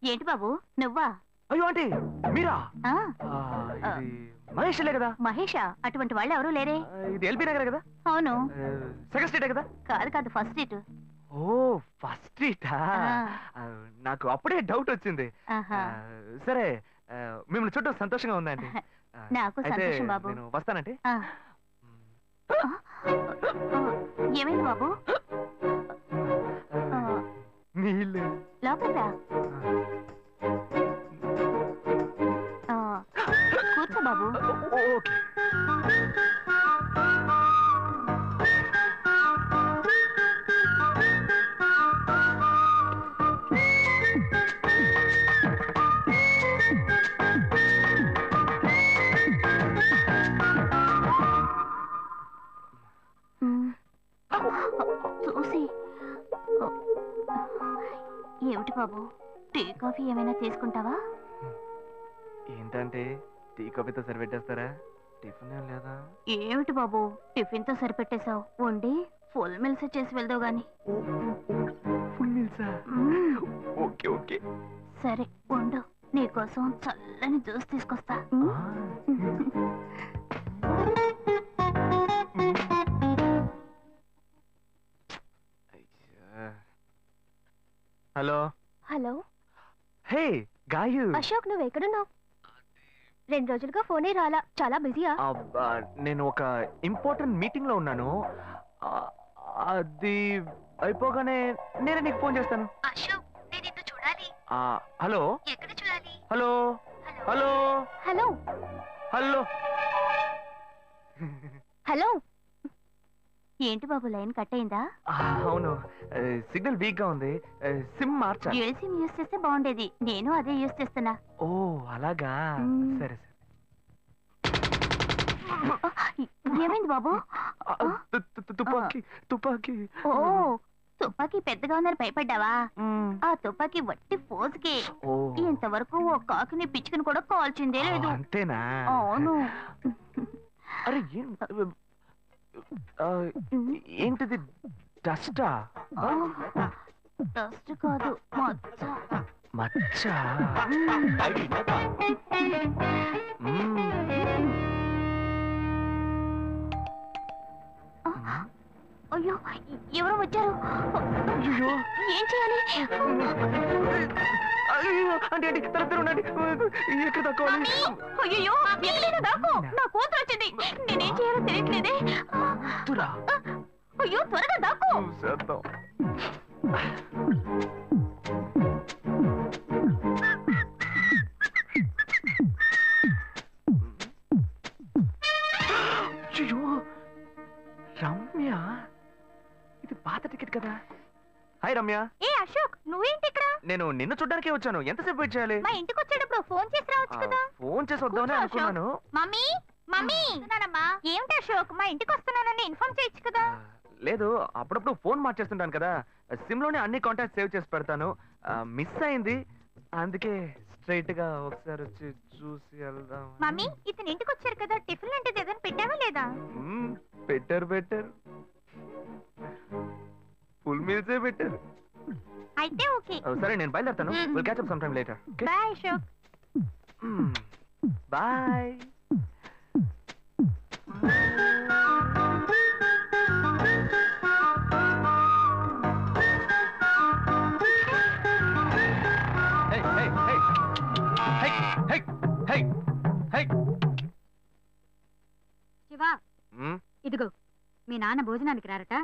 ఏంటి బాబు నువ్వా? అయ్యో ఆంటీ మీరా? ఇది మహేష్లే కదా? మహేషా? అటువంటి వాళ్ళు ఎవరూ లేరే. ఇది ఎల్బీ నగర్ కదా? అవును. సెకండ్ స్ట్రీట్ కదా? కాదు కాదు, ఫస్ట్ స్ట్రీట్. ఓ ఫస్ట్ స్ట్రీటా? నాకు అప్పుడే డౌట్ వచ్చింది. సరే మిమ్మల్ని చుట్టూ సంతోషంగా ఉందండి. నాకు సంతోషం బాబు. నేను వస్తానంటే. ఏమైంది బాబు? నీళ్ళు లోపల రా. కూర్చో బాబు. ఓకే. చూసి ఏమిటి బాబు, టీ కాఫీ ఏమైనా తీసుకుంటావా? ఏంటంటే టీ కాఫీతో సరిపెట్టేస్తారా? టిఫిన్ ఏం లేదా? ఏమిటి బాబు టిఫిన్ తో సరిపెట్టేశావు? వండి ఫుల్ మిల్స్ చేసి వెళ్దావు గాని. ఫుల్ మిల్సా? Okay okay. సరే వండు, నీకోసం చల్లని జ్యూస్ తీసుకొస్తా. Hello hello. Hey Gayu. Ashok నువ్వు ఎక్కడున్నావు? 2 రోజులుగా ఫోనే రాలా, చాలా బిజీయా? నేను ఒక ఇంపార్టెంట్ మీటింగ్ లో ఉన్నాను. అది అయిపోగానే నేనే నీకు ఫోన్ చేస్తాను. అశోక్ నేను నిన్ను చూడాలి. హలో. ఎక్కడ చూడాలి? Hello hello hello hello hello. ఏంటి బాబు లైన్ కట్ అయిందా? అవును, సిగ్నల్ వీక్ గా ఉంది. సిమ్ మార్చా. డ్యూయల్ సిమ్ యూస్ చేస్తే బాగుండేది, నేను అదే యూస్ చేస్తున్నా. ఓ అలాగా, సరే సరే. ఏమైంది బాబు? తుపాకీ తుపాకీ. ఓ తుపాకీ పెద్దగా ఉందని భయపడ్డావా? ఆ తుపాకీ వట్టి ఫోజుకే. ఇంతవరకు ఓ కాకిని పిచ్చుకుని కూడా కాల్చిందే లేదు. అంతేనా? అవును. అరే ఏంటిది? డస్టా? డస్ట్ కాదు, మచ్చ. మచ్చ? అయ్యో ఎవరో వచ్చారు. ఏం చేయాలి? అంటే ఉండండి, ఎక్కడ తక్కువాలి? అయ్యో ఎక్కడైనా దాక్కో, నా కూతురు వచ్చింది. నేనేం చేయాలో తెలియట్లేదే. అయ్యో త్వరగా దాక్కో. రమ్య, ఇది పాత టికెట్ కదా? హాయ్ రమ్య. ఏ అశోక్ నువ్వేంటి ఇక్కడ? నేను నిన్ను చూడ్డానికే వచ్చాను. ఎంతసేపు వెయిట్ చేయాలి? మా ఇంటికి వచ్చేటప్పుడు ఫోన్ చేసి రావచ్చు కదా. ఫోన్ చేసి వద్దామని అనుకున్నాను. మమ్మీ మమ్మీ ఏమిటి అశోక్, మా ఇంటికి వస్తున్నానని ఇన్ఫార్మ్ చేయొచ్చు కదా. లేదు, అప్పుడప్పుడు ఫోన్ మార్చేస్తుంటాను కదా, సిమ్ లోనే అన్ని కాంటాక్ట్ సేవ్ చేసి పెడతాను. మిస్ అయింది, అందుకే స్ట్రైట్ గా ఒకసారి వచ్చి చూసి వెళ్దాం. మమ్మీ ఇతను ఇంటికి వచ్చారు కదా, టిఫిన్ లాంటిది ఏదైనా పెట్టావా లేదా? బెటర్ ఫుల్ మీల్సే బెటర్. అయితే ఓకే. సరే నేను బయలుదేరుతాను. Will catch up some time later. Bye Ashok. Bye. Shiva ఇదిగో మీ నాన్న భోజనానికి రారట,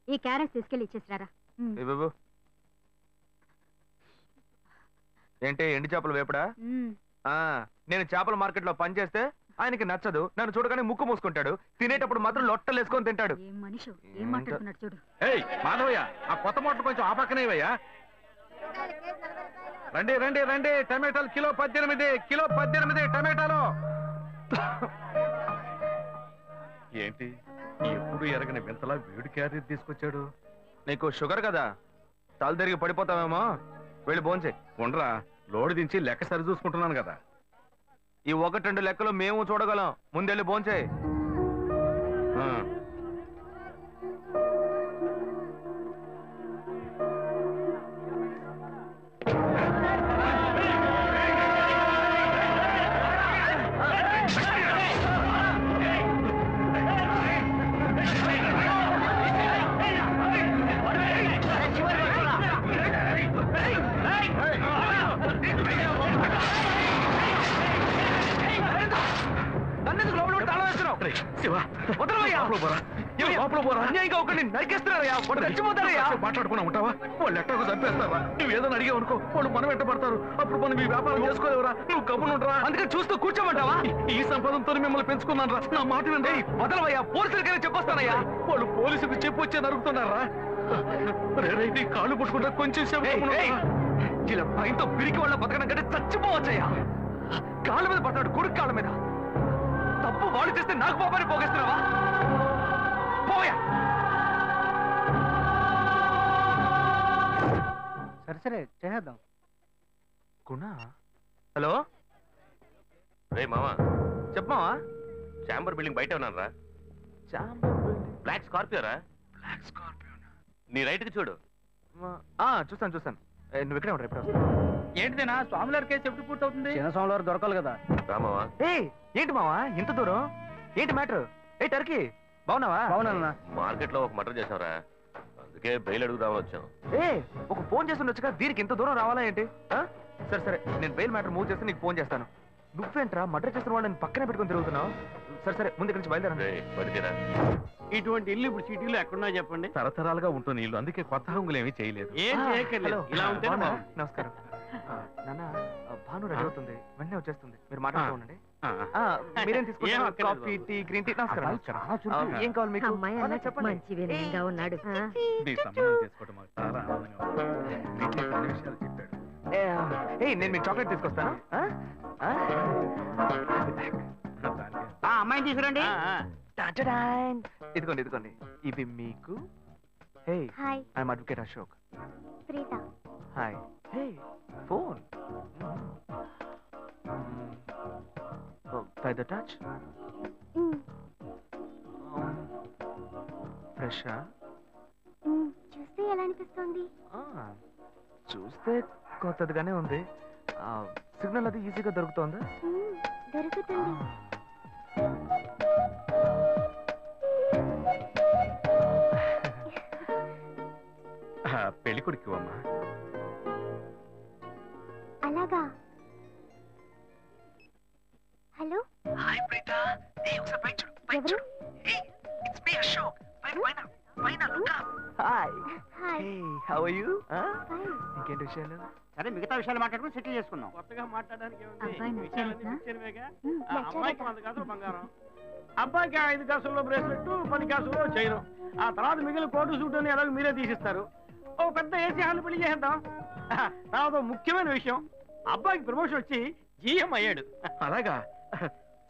ఈ క్యారెట్ తీసుకెళ్లి ఇచ్చేసారా. ఏంటి ఎండి చేపలు వేపడా? నేను చేపల మార్కెట్ లో పని చేస్తే ఆయనకి నచ్చదు, నన్ను చూడగానే ముక్కు మూసుకుంటాడు, తినేటప్పుడు మాత్రం లొట్టలు వేసుకొని తింటాడు. మనిషి ఏం మాట్లాడుతున్నాడు చూడు. మాధవయ్య, ఆ కొత్త మోటార్ కొంచెం ఆ పక్కనేవయ్యా. రండి రండి రండి, టమాటాలు కిలో 18 టమాటాలు. ఏంటి ఎప్పుడు ఎరగని వింతలా వేడి క్యారెట్ తీసుకొచ్చాడు? నీకు షుగర్ కదా, తల తిరిగి పడిపోతావేమో, వెళ్ళి భోంచే. ఉండరా, లోడు దించి లెక్క సరి చూసుకుంటున్నాను కదా. ఈ 1-2 లెక్కలు మేము చూడగలం, ముందెళ్ళి భోంచే. శివ వదలవయ్యా. లోపల పోరా. అన్యాయంగా ఒకరిని నరికేస్తున్నారయ్యా. వాడు చచ్చిపోతారయ్యా. మాట్లాడుకున్నా ఉంటావా? వాళ్ళు ఎట్టకు చంపేస్తారా? నువ్వు ఏదైనా అడిగావు అనుకో, వాళ్ళు మనం వెంట పడతారు. అప్పుడు మనం ఈ వ్యాపారం చేసుకోలేవరా? నువ్వు కబునుంటరా? అందుకని చూస్తూ కూర్చోమంటావా? ఈ సంపదంతో మిమ్మల్ని పెంచుకున్నాను రా. నా మాట వినండి. వదలవయ్యా. పోలీసులకైనా చెప్పొస్తానయ్యా. వాళ్ళు పోలీసులకు చెప్పొచ్చే నరుగుతున్నారా? నీ కాళ్ళు పుట్టుకుంటా కొంచెం సేపు ఇలా భయంతో పిరికి వాళ్ళ బతకడం కంటే చచ్చిపోవచ్చయ్యా. కాళ్ళ మీద పడ్డాడు, కొడుకు కాళ్ళ మీద. తప్పు వాళ్ళు చేస్తే నాకు పాపాన్ని పోగేస్తున్నావా? పోయా. సరే చేద్దాం. గుణ. హలో రే మావా, చెప్పమావా. చాంబర్ బిల్డింగ్ బయట ఉన్నాను రా. బ్లాక్ స్కార్పియో రా. Black Scorpio. నీ రైట్ కి చూడు. చూస్తాను. నువ్వు ఇక్కడే ఉంటావు. ఎప్పుడు వస్తావు? ఏంటిదేనా స్వామివారి కేసు ఎప్పుడు పూర్తవుతుంది? చిన్న స్వామివారు దొరకాలి కదా. రామావా. ఏంటి మావా ఇంత దూరం? ఏంటి మ్యాటర్? టర్కీ బాగున్నావా? బాగున్నా. మార్కెట్ లో ఒక మర్డర్ చేసావురా, అందుకే బెయిల్ అడుగుదామని వచ్చాం. ఒక ఫోన్ చేసి ఉండొచ్చుగా, దీనికి ఇంత దూరం రావాలా ఏంటి? సరే నేను బెయిల్ మ్యాటర్ మూవ్ చేస్తే నీకు ఫోన్ చేస్తాను. నువ్వేంట్రా మర్డర్ చేసిన వాళ్ళని పక్కనే పెట్టుకుని తిరుగుతున్నావు? సరే ముందు ఇక్కడి నుంచి బయలుదేరండి. బయలుదేరా. ఇటువంటి ఇల్లు ఇప్పుడు సిటీలో ఎక్కడున్నా చెప్పండి. తరతరాలుగా ఉంటుంది ఇల్లు, అందుకే కొత్త హంగులు ఏమీ చేయలేదు. ఏం చేయక్కర్లేదు. ఇలా ఉంటే నమస్కారం నాన్న. భాను రెడీ అవుతుంది, వెంటనే వచ్చేస్తుంది. మీరు మాట్లాడుతూ ఉండండి. మీరేం తీసుకుంటారు? Coffee, tea, green tea? నమస్కారం. ఏం కావాలి మీకు? చెప్పండి. మంచి వినయంగా ఉన్నాడు. నీ సంబంధం చేసుకోవడం మాకు చాలా ఆనందంగా ఉంది. నీకే కొన్ని విషయాలు చెప్పాడు. నేను మీకు చాక్లెట్ తీసుకొస్తాను. అమ్మాయిని తీసుకురండి. ఇదిగోండి ఇవి మీకు. Hi, I'm advocate Ashok. Preetha. Hi. Phone by the touch. ఫ్రెషా? చూస్తే ఎలా అనిపిస్తుంది? చూస్తే కొత్తదిగానే ఉంది. సిగ్నల్ అది ఈజీగా దొరుకుతోందా? దొరుకుతుంది. పెళ్లి కొడుకు అమ్మా. అలాగా. హలో. హాయ్ ప్రీత. ఒకసారి పైకి చూడు. ఎవరు? It's me Ashok. పైన look up. Hi. How are you? ఇంకేంటి విషయాలు? సరే మిగతా విషయాలు మాట్లాడుకుని సెటిల్ చేసుకుందాం. కొత్తగా మాట్లాడడానికి అమ్మాయికి 100 కాసులు బంగారం, అబ్బాయికి 5 కాసుల్లో బ్రేస్లెట్, 10 కాసుల్లో చైన్. ఆ తర్వాత మిగిలిన కోటు సూట్ అని ఎలాగో మీరే తీసిస్తారు. ఓ పెద్ద ఏసీ హాల్ పెళ్లి చేద్దాం. తర్వాత ముఖ్యమైన విషయం, అబ్బాయికి ప్రమోషన్ వచ్చి జీఎం అయ్యాడు. అలాగా,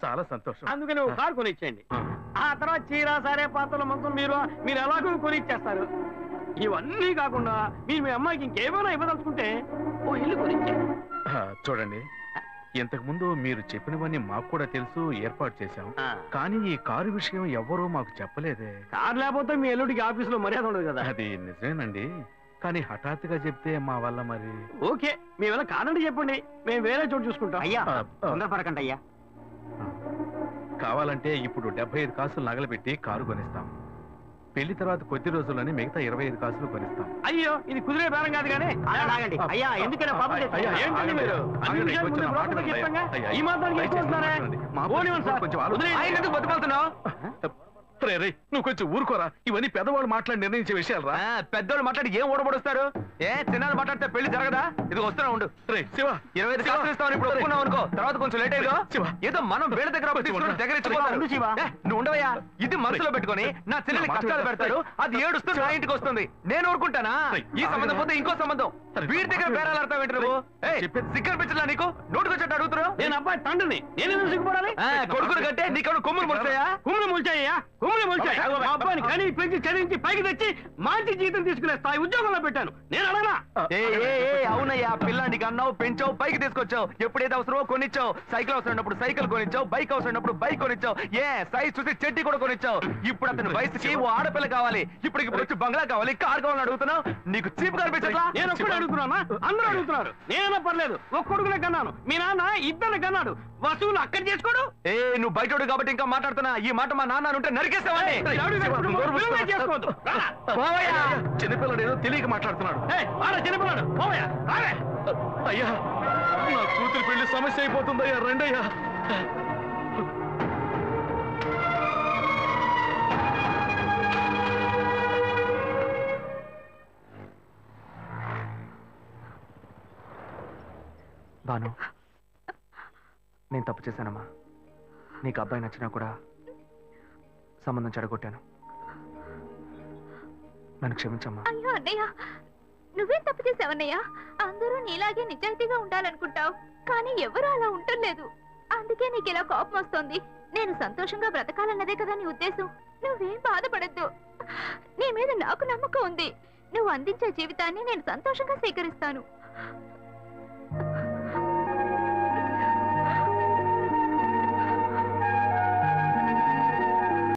చాలా సంతోషం. అందుకని ఒక కారు కొనిచ్చేయండి. ఆ తర్వాత చీర, సారే, పాత్రల మొత్తం మీరు ఎలాగో కొనిచ్చేస్తారు. ఇవన్నీ కాకుండా మీరు మీ అమ్మాయికి ఇంకేమైనా ఇవ్వదలుచుకుంటే ఓ ఇల్లు కొనిచ్చేయండి. చూడండి, ఇంతకు ముందు మీరు చెప్పినవన్నీ మాకు కూడా తెలుసు, ఏర్పాటు చేశాం. కానీ ఈ కారు విషయం ఎవ్వరూ మాకు చెప్పలేదే. కారు లేకపోతే మీ ఎల్లుడికి ఆఫీసులో మర్యాద ఉండదు కదా. అది నిజమేనండి, కానీ హఠాత్తుగా చెప్తే మా వల్ల మరి. ఓకే, మీ వల్ల కాదండి చెప్పండి, మేము వేరే చోటు చూసుకుంటాం. అయ్యా తొందరపడకండి అయ్యా. కావాలంటే ఇప్పుడు 75 కాసులు నగలబెట్టి కారు కొనిస్తాం. పెళ్లి తర్వాత కొద్ది రోజుల్లోనే మిగతా 25 కాసులు కొనిస్తాం. అయ్యో, ఇది కుదిరే బేరం కాదు కానీ. అయ్యా ఎందుకైనా పాపం ఏంటండి మీరు? ఈ మాత్రానికి బతుకుతున్నావు. నువ్వు కొంచెం ఊరుకోరా, ఇవన్నీ పెద్దవాళ్ళు మాట్లాడి నిర్ణయించే విషయాలు రా. పెద్దవాళ్ళు మాట్లాడి ఏం ఓడబడుస్తారు? చిన్నాళ్ళు మాట్లాడితే పెళ్లి జరగదా? ఇది వస్తున్నా ఉండు. శివ 25 కాసులు ఇస్తామని ఇప్పుడు ఒప్పుకున్నావు అనుకో, తర్వాత కొంచెం లేట్ అయ్యో. ఏదో మనం వేళ దగ్గర నువ్వు ఉండవయ్యా. ఇది మనసులో పెట్టుకొని నా చెల్లెలి కష్టాలు పెడతాడు, అది ఏడుస్తూ నా ఇంటికి వస్తుంది. నేను ఊరుకుంటానా? ఈ సంబంధం పోతే ఇంకో సంబంధం. వీడి దగ్గర బేరాలు ఆడతావు ఏంటి నువ్వు? సిగ్గర్ పిచ్చలా నీకు? నోటుకొచ్చేట్టు అడుగుతున్నావు. నేను అబ్బాయి తండ్రిని, నేను సిగ్గుపడాలి? కొడుకులు కంటే నీకు కొమ్ములు ముడతాయా? కుమ్ములు ముల్చాయ్యా, కుమ్ములు ముల్చాయి. మా అబ్బాయిని కనీ పెంచి చదివించి పైకి తెచ్చి మంచి జీతం తీసుకునే స్థాయి ఉద్యోగంలో పెట్టాను. నేను అడగనా? అవునయ్యా, పిల్లాడికి అన్నావు, పెంచావు, పైకి తీసుకొచ్చావు. ఎప్పుడైతే అవసరమో కొనిచ్చావు. సైకిల్ అవసరమైనప్పుడు సైకిల్ కొనిచ్చావు, బైక్ అవసరమైనప్పుడు బైక్ కొనిచ్చావు. సైజ్ చూసి చెట్టి కూడా కొనిచ్చావు. ఇప్పుడు అతని వయసుకి ఓ ఆడపిల్ల కావాలి. ఇప్పుడు వచ్చి బంగ్లా కావాలి, కార్ కావాలని అడుగుతున్నావు. నీకు చీప్ కనిపించట్లా? నేను ఒక్కడే అడుగుతున్నా, అందరూ అడుగుతున్నారు. నేనైనా పర్లేదు, ఒక్క కొడుకునే కన్నాను, మీ నాన్న 2 కన్నాడు. వసూలు అక్కడ చేసుకోడు. నువ్వు బయటోడు కాబట్టి ఇంకా మాట్లాడుతున్నా. ఈ మాట మా నాన్న ఉంటే నరికేస్తావని. చిన్నపిల్లడు ఏదో తెలియక మాట్లాడుతున్నాడు. చిన్నపిల్లడు అయ్యా, నా కూతురు పెళ్లి సమస్య అయిపోతుందయ్యా, రండయ్యా. భాను, నేను తప్పు చేశానమ్మా. నీకు అబ్బాయి నచ్చినా కూడా సంబంధం చెడగొట్టాను. నన్ను క్షమించమ్మా. అయ్యో అన్నయ్య, నువ్వేం తప్పు చేసావన్నయ్య? అందరూ నీలాగే నిజాయితీగా ఉండాలనుకుంటావు, కానీ ఎవరు అలా ఉండలేదు. అందుకే నీకు ఇలా కోపం వస్తుంది. నేను సంతోషంగా బ్రతకాలన్నదే కదా నీ ఉద్దేశం. నువ్వేం బాధపడద్దు. నీ మీద నాకు నమ్మకం ఉంది. నువ్వు అందించే జీవితాన్ని నేను సంతోషంగా స్వీకరిస్తాను.